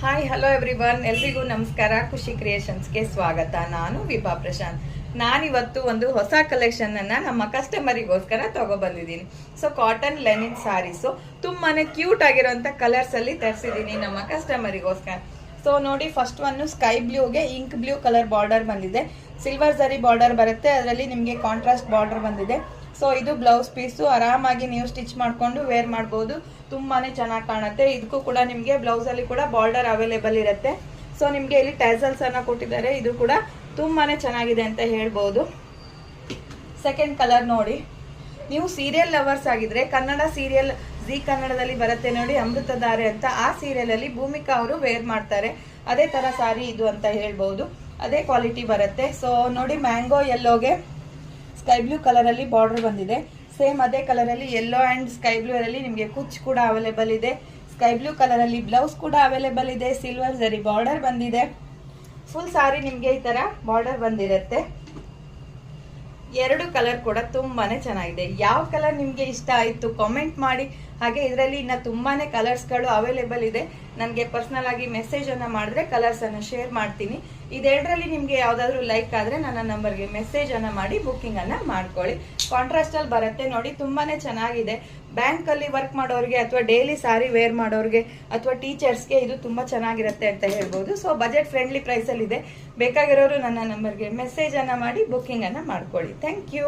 Hi hello everyone, ಎಲ್ರಿಗೂ ನಮಸ್ಕಾರ. ಖುಷಿ ಕ್ರಿಯೇಷನ್ಸ್ಗೆ ಸ್ವಾಗತ. ನಾನು ವಿಭಾ ಪ್ರಶಾಂತ್. ನಾನಿವತ್ತು ಒಂದು ಹೊಸ ಕಲೆಕ್ಷನ್ ಅನ್ನ ನಮ್ಮ ಕಸ್ಟಮರಿಗೋಸ್ಕರ ತಗೊಬಂದಿದ್ದೀನಿ. ಸೊ ಕಾಟನ್ ಲೆನಿನ್ ಸ್ಯಾರೀಸು ತುಂಬಾನೇ ಕ್ಯೂಟ್ ಆಗಿರುವಂತ ಕಲರ್ಸ್ ಅಲ್ಲಿ ತರಿಸಿದ್ದೀನಿ ನಮ್ಮ ಕಸ್ಟಮರಿಗೋಸ್ಕರ. ಸೊ ನೋಡಿ, ಫಸ್ಟ್ ಒನ್ ಸ್ಕೈ ಬ್ಲೂಗೆ ಇಂಕ್ ಬ್ಲೂ ಕಲರ್ ಬಾರ್ಡರ್ ಬಂದಿದೆ. ಸಿಲ್ವರ್ ಜರಿ ಬಾರ್ಡರ್ ಬರುತ್ತೆ, ಅದರಲ್ಲಿ ನಿಮಗೆ ಕಾಂಟ್ರಾಸ್ಟ್ ಬಾರ್ಡರ್ ಬಂದಿದೆ. ಸೊ ಇದು ಬ್ಲೌಸ್ ಪೀಸು, ಆರಾಮಾಗಿ ನೀವು ಸ್ಟಿಚ್ ಮಾಡ್ಕೊಂಡು ವೇರ್ ಮಾಡ್ಬೋದು. ತುಂಬಾನೇ ಚೆನ್ನಾಗಿ ಕಾಣುತ್ತೆ. ಇದಕ್ಕೂ ಕೂಡ ನಿಮಗೆ ಬ್ಲೌಸ್ ಅಲ್ಲಿ ಕೂಡ ಬಾರ್ಡರ್ ಅವೈಲೇಬಲ್ ಇರುತ್ತೆ. ಸೊ ನಿಮಗೆ ಇಲ್ಲಿ ಟ್ಯಾಸಲ್ಸ್ ಅನ್ನ ಕೊಟ್ಟಿದ್ದಾರೆ. ಇದು ಕೂಡ ತುಂಬಾನೇ ಚೆನ್ನಾಗಿದೆ ಅಂತ ಹೇಳ್ಬೋದು. ಸೆಕೆಂಡ್ ಕಲರ್ ನೋಡಿ, ನೀವು ಸೀರಿಯಲ್ ಲವರ್ಸ್ ಆಗಿದ್ರೆ ಕನ್ನಡ ಸೀರಿಯಲ್ ಜಿ ಕನ್ನಡದಲ್ಲಿ ಬರುತ್ತೆ ನೋಡಿ, ಅಮೃತಧಾರೆ ಅಂತ. ಆ ಸೀರಿಯಲ್ ಅಲ್ಲಿ ಭೂಮಿಕಾ ಅವರು ವೇರ್ ಮಾಡ್ತಾರೆ. ಅದೇ ತರ ಸಾರಿ ಇದು ಅಂತ ಹೇಳ್ಬೋದು. ಅದೇ ಕ್ವಾಲಿಟಿ ಬರುತ್ತೆ. ಸೊ ನೋಡಿ, ಮ್ಯಾಂಗೋ ಯೆಲ್ಲೋಗೆ ಸ್ಕೈ ಬ್ಲೂ ಕಲರ್ ಅಲ್ಲಿ ಬಾರ್ಡರ್ ಬಂದಿದೆ. ಸೇಮ್ ಅದೇ ಕಲರ್ ಅಲ್ಲಿ ಯೆಲ್ಲೋ ಅಂಡ್ ಸ್ಕೈ ಬ್ಲೂ ಅಲ್ಲಿ ನಿಮಗೆ ಕುಚ್ ಕೂಡ ಅವೈಲೇಬಲ್ ಇದೆ. ಸ್ಕೈ ಬ್ಲೂ ಕಲರ್ ಅಲ್ಲಿ ಬ್ಲೌಸ್ ಕೂಡ ಅವೈಲೇಬಲ್ ಇದೆ. ಸಿಲ್ವರ್ ಜರಿ ಬಾರ್ಡರ್ ಬಂದಿದೆ. ಫುಲ್ ಸಾರಿ ನಿಮ್ಗೆ ಈ ತರ ಬಾರ್ಡರ್ ಬಂದಿರುತ್ತೆ. ಎರಡು ಕಲರ್ ಕೂಡ ತುಂಬಾನೇ ಚೆನ್ನಾಗಿದೆ. ಯಾವ ಕಲರ್ ನಿಮ್ಗೆ ಇಷ್ಟ ಆಯ್ತು ಕಾಮೆಂಟ್ ಮಾಡಿ. ಹಾಗೆ ಇದರಲ್ಲಿ ಇನ್ನ ತುಂಬಾನೇ ಕಲರ್ಸ್ ಗಳು ಅವೈಲೇಬಲ್ ಇದೆ. ನನಗೆ ಪರ್ಸನಲ್ ಆಗಿ ಮೆಸೇಜ್ ಅನ್ನ ಮಾಡಿದ್ರೆ ಕಲರ್ಸ್ ಅನ್ನ ಶೇರ್ ಮಾಡ್ತೀನಿ. ಇದೆರಡರಲ್ಲಿ ನಿಮ್ಗೆ ಯಾವ್ದಾದ್ರು ಲೈಕ್ ಆದ್ರೆ ನನ್ನ ನಂಬರ್ಗೆ ಮೆಸೇಜ್ ಅನ್ನ ಮಾಡಿ ಬುಕ್ಕಿಂಗ್ ಅನ್ನ ಮಾಡ್ಕೊಳ್ಳಿ. ಕಾಂಟ್ರಾಸ್ಟ್ ಅಲ್ಲಿ ಬರುತ್ತೆ ನೋಡಿ, ತುಂಬಾನೇ ಚೆನ್ನಾಗಿದೆ. ಬ್ಯಾಂಕ್ ಅಲ್ಲಿ ವರ್ಕ್ ಮಾಡೋರಿಗೆ ಅಥವಾ ಡೈಲಿ ಸಾರಿ ವೇರ್ ಮಾಡೋರಿಗೆ ಅಥವಾ ಟೀಚರ್ಸ್ಗೆ ಇದು ತುಂಬಾ ಚೆನ್ನಾಗಿರುತ್ತೆ ಅಂತ ಹೇಳ್ಬೋದು. ಸೊ ಬಜೆಟ್ ಫ್ರೆಂಡ್ಲಿ ಪ್ರೈಸ್ ಅಲ್ಲಿ ಇದೆ. ಬೇಕಾಗಿರೋರು ನನ್ನ ನಂಬರ್ಗೆ ಮೆಸೇಜ್ ಅನ್ನ ಮಾಡಿ ಬುಕ್ಕಿಂಗ್ ಅನ್ನ ಮಾಡ್ಕೊಳ್ಳಿ. Thank you.